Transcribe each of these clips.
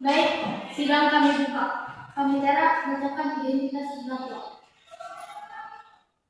Baik, sidang kami buka. Kami Tera bacakan identitas terdakwa.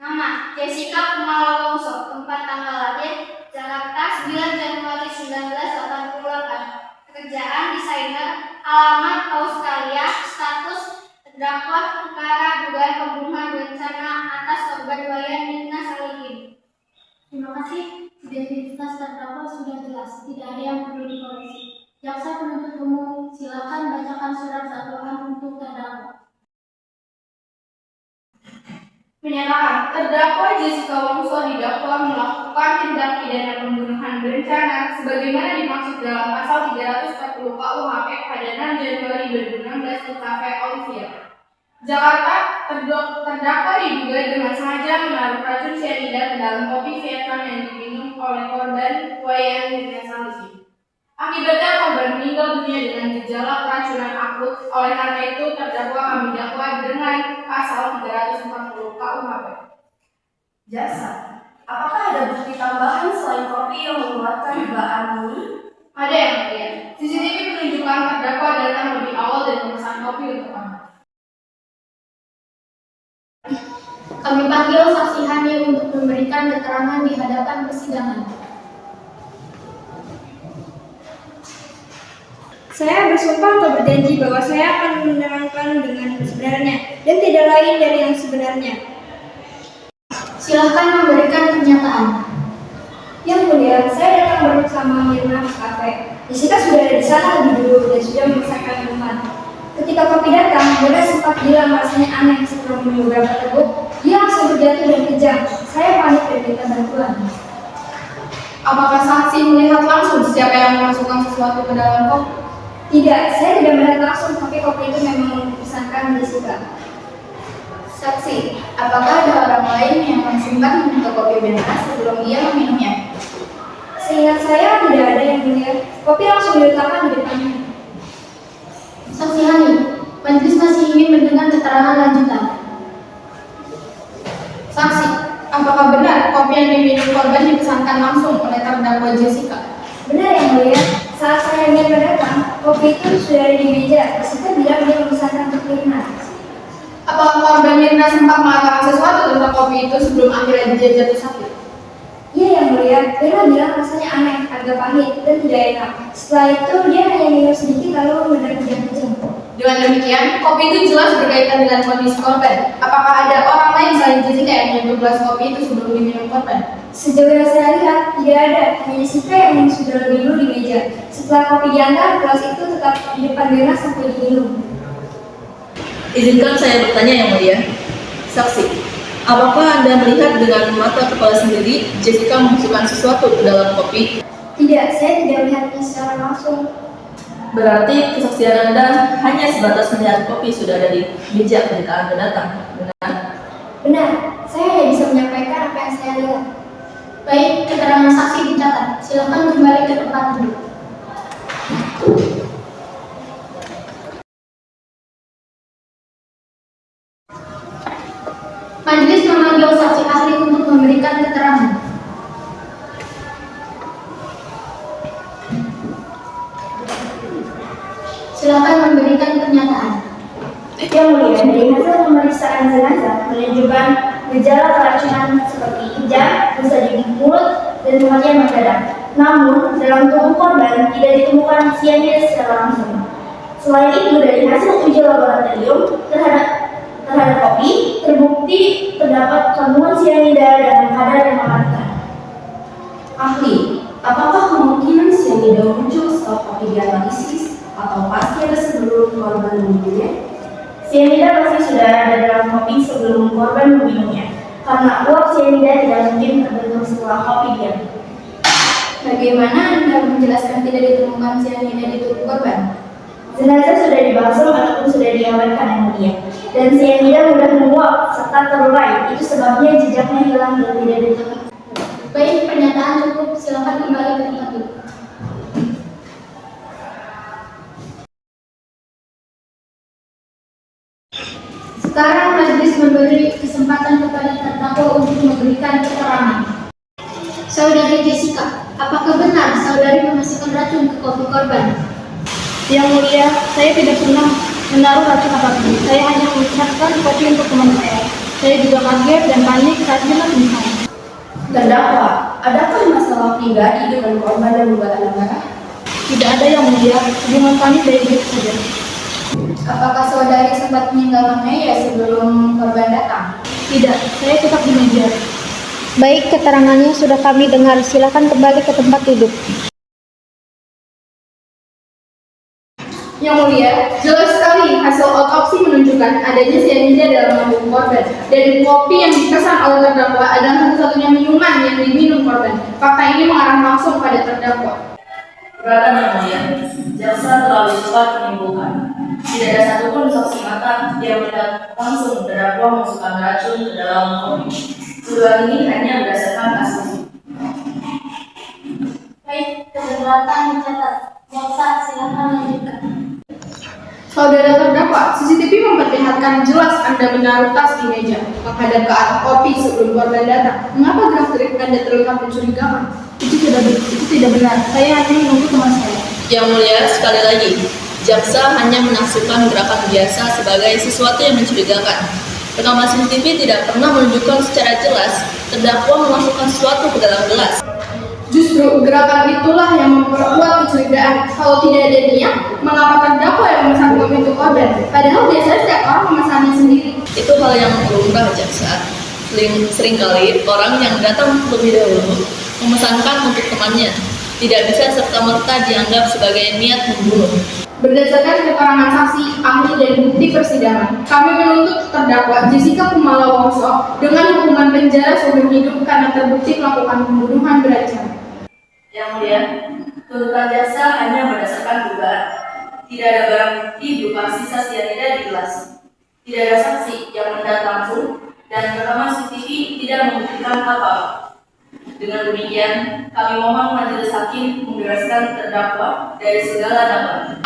Nama: Jessica Kumala Wongso. Tempat tanggal lahir Jakarta 9 Januari 1988. Pekerjaan desainer. Alamat Australia. Status terdakwa perkara dugaan pembunuhan berencana atas korban Wayan Mirna Salihin. Terima kasih. Identitas terdakwa sudah jelas, tidak ada yang perlu dikoreksi. Jaksa penuntut umum, silakan bacakan surat dakwaan untuk terdakwa. Menyatakan terdakwa Jessica Wongso didakwa melakukan tindak pidana pembunuhan berencana sebagaimana dimaksud dalam pasal 340 KUHP pada 6 Januari 2016 di Cafe Olivier, Jakarta. Terdakwa diduga dengan sengaja menaruh racun cyanida ke dalam kopi Vietnam yang diminum oleh korban Wayan Mirna Salihin. Akibatnya korban meninggal dunia dengan gejala keracunan akut. Oleh karena itu, terdakwa kami dakwa dengan pasal 340 KUHP. Jaksa, apakah ada bukti tambahan selain kopi yang menguatkan dugaan ini? Ada yang mulia. CCTV menunjukkan terdakwa datang lebih awal dan memesan kopi untuk kami. Kami panggil saksi Hani untuk memberikan keterangan di hadapan persidangan. Saya bersumpah atau berjanji bahwa saya akan menerangkan dengan sebenarnya dan tidak lain dari yang sebenarnya. Silahkan memberikan pernyataan. Yang mulia, saya datang bersama Mirna ke kafe. Jessica sudah ada di sana lebih dulu dan sudah memesankan minuman. Ketika kopi datang, Mirna sempat bilang rasanya aneh. Setelah minum beberapa teguk, dia langsung terjatuh dan kejang. Saya panik dan minta bantuan. Apakah saksi melihat langsung siapa yang memasukkan sesuatu ke dalam kopi? Tidak, saya tidak melihat langsung, tapi kopi itu memang dipesankan Jessica. Saksi, apakah ada orang lain yang menyimpan untuk kopi Mirna sebelum ia meminumnya? Seingat saya tidak ada yang melihat. Kopi langsung diletakkan di depannya. Saksi Hani, majelis masih ingin mendengar keterangan lanjutan. Saksi, apakah benar kopi yang diminum korban dipesankan langsung oleh terdakwa Jessica? Benar yang mulia, saat saya ingin datang, kopi itu sudah ada di meja. Jessica bilang dia memesankan untuk Mirna. Apakah korban Mirna sempat mengatakan sesuatu tentang kopi itu sebelum akhirnya dia jatuh sakit? Iya yang mulia, Mirna bilang rasanya aneh, agak pahit, dan tidak enak. Setelah itu dia hanya minum sedikit lalu mendadak kejang-kejang. Dengan demikian, kopi itu jelas berkaitan dengan kondisi korban. Apakah ada orang lain selain Jessica yang menyentuh gelas kopi itu sebelum diminum korban? Sejauh yang saya lihat, tidak ada. Hanya Jessica yang sudah lebih dulu di meja. Setelah kopi diantar, gelas itu tetap di depan Mirna sampai diminum. Izinkan saya bertanya yang mulia. Saksi, apakah Anda melihat dengan mata kepala sendiri Jessica memasukkan sesuatu ke dalam kopi? Tidak, saya tidak melihatnya secara langsung. Berarti kesaksian Anda hanya sebatas melihat kopi sudah ada di meja ketika Anda datang, benar? Benar, saya hanya bisa menyampaikan apa yang saya lihat. Baik, keterangan saksi dicatat. Silakan kembali ke tempat duduk. Majelis memanggil saksi ahli untuk memberikan keterangan. Silakan memberikan pernyataan. Yang mulia, dari hasil pemeriksaan jenazah menunjukkan gejala keracunan seperti kejang, bisa di mulut, dan kematian mendadak. Namun, dalam tubuh korban tidak ditemukan cyanida secara langsung. Selain itu, dari hasil uji laboratorium terhadap kopi, terbukti terdapat kandungan cyanida dalam kadar yang mematikan. Ahli, apakah kemungkinan cyanida muncul setelah kopi dianalisis atau pasti ada sebelum korban meminumnya? Cyanida pasti sudah ada dalam kopi sebelum korban meminumnya, karena uap cyanida tidak mungkin terbentuk setelah kopi diambil. Bagaimana Anda menjelaskan tidak ditemukan cyanida di tubuh korban? Jenazah sudah dibasum ataupun sudah diawetkan yang mulia, dan cyanida mudah menguap serta terurai. Itu sebabnya jejaknya hilang dan tidak ditemukan. Baik, pernyataan cukup. Silakan kembali ke tempat duduk. Sekarang majelis memberi kesempatan kepada terdakwa untuk memberikan keterangan. Saudari Jessica, apakah benar saudari memasukkan racun ke kopi korban? Yang mulia, saya tidak pernah menaruh racun apapun. Saya hanya mengucapkan kopi untuk teman saya. Saya juga kaget dan panik saat dia pingsan. Terdakwa, adakah masalah pribadi dengan korban yang membuat Anda marah? Tidak ada yang mulia, hubungan kami baik-baik saja. Apakah saudari sempat meninggalkan meja sebelum korban datang? Tidak, saya tetap di meja. Baik, keterangannya sudah kami dengar. Silakan kembali ke tempat duduk. Yang mulia, jelas sekali hasil otopsi menunjukkan adanya cyanida dalam lambung korban dan kopi yang dipesan oleh terdakwa adalah satu-satunya minuman yang diminum korban. Fakta ini mengarah langsung pada terdakwa. Keberatan yang mulia, jaksa terlalu cepat menyimpulkan. Tidak ada satupun saksi mata yang melihat langsung terdakwa memasukkan racun ke dalam kopi. Tuduhan ini hanya berdasarkan asumsi. Baik, keberatan dicatat. Jaksa, silakan lanjutkan. Saudara terdakwa, CCTV memperlihatkan jelas Anda menaruh tas di meja, menghadap ke arah kopi sebelum korban datang. Mengapa gerak-gerik Anda terlihat mencurigakan? Itu tidak benar. Saya hanya menunggu teman saya. Yang mulia, sekali lagi, jaksa hanya menafsirkan gerakan biasa sebagai sesuatu yang mencurigakan. Rekaman CCTV tidak pernah menunjukkan secara jelas terdakwa memasukkan sesuatu ke dalam gelas. Justru gerakan itulah yang memperkuat kecurigaan. Kalau tidak ada niat, mengapa terdakwa yang memesan kopi untuk korban? Padahal biasanya setiap orang memesannya sendiri. Itu hal yang lumrah jaksa. Seringkali orang yang datang lebih dahulu memesankan untuk temannya. Tidak bisa serta-merta dianggap sebagai niat membunuh. Berdasarkan keterangan saksi, ahli, dan bukti persidangan, kami menuntut terdakwa Jessica Kumala Wongso dengan hukuman penjara seumur hidup karena terbukti melakukan pembunuhan berencana. Yang mulia, tuntutan jaksa hanya berdasarkan dugaan. Tidak ada barang bukti berupa sisa cyanida di gelas. Tidak ada saksi yang melihat langsung dan rekaman CCTV tidak membuktikan apa-apa. Dengan demikian, kami mohon majelis hakim membebaskan terdakwa dari segala dakwaan.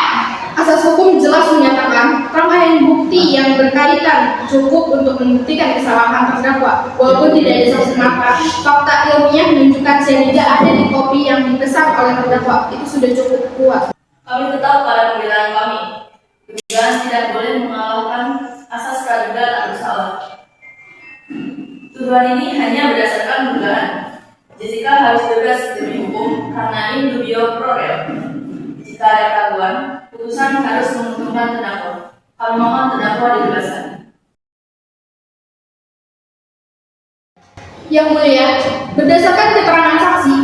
Asas hukum jelas menyatakan rangkaian bukti yang berkaitan cukup untuk membuktikan kesalahan terdakwa. Walaupun tidak ada saksi mata, fakta ilmiah menunjukkan cyanida ada di kopi yang dipesan oleh terdakwa. Itu sudah cukup kuat. Kami tetap pada pembelaan kami. Dugaan tidak boleh mengalahkan asas praduga tak bersalah. Tuduhan ini hanya berdasarkan dugaan. Jessica harus bebas demi hukum karena in dubio pro reo. Jika ada keraguan, putusan harus menguntungkan terdakwa. Kami mohon terdakwa dibebaskan. Yang mulia, berdasarkan keterangan saksi,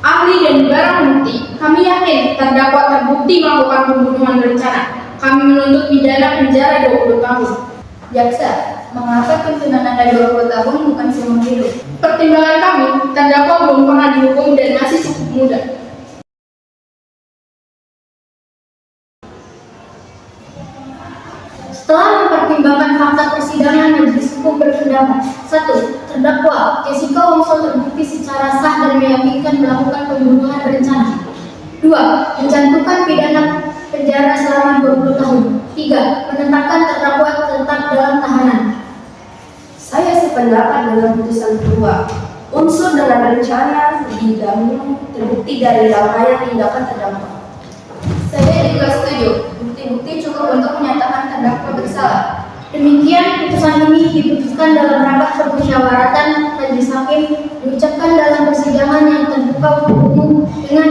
ahli, dan barang bukti, kami yakin terdakwa terbukti melakukan pembunuhan berencana. Kami menuntut pidana penjara 20 tahun. Jaksa, mengapa tuntutan Anda 20 tahun bukan seumur hidup? Pertimbangan kami, terdakwa belum pernah dihukum dan masih cukup muda. Setelah mempertimbangkan fakta persidangan, majelis hukum berpendapat: 1. Terdakwa Jessica Wongso terbukti secara sah dan meyakinkan melakukan pembunuhan berencana. 2. Mencantumkan pidana penjara selama 20 tahun. 3. Menetapkan terdakwa tetap dalam tahanan. Saya sependapat dengan putusan kedua. Unsur dengan rencana digabung terbukti dari rangkaian tindakan terdakwa. Saya juga setuju. Bukti-bukti cukup untuk menyatakan terdakwa bersalah. Demikian, putusan ini diputuskan dalam rapat permusyawaratan majelis hakim, diucapkan dalam persidangan yang terbuka untuk umum dengan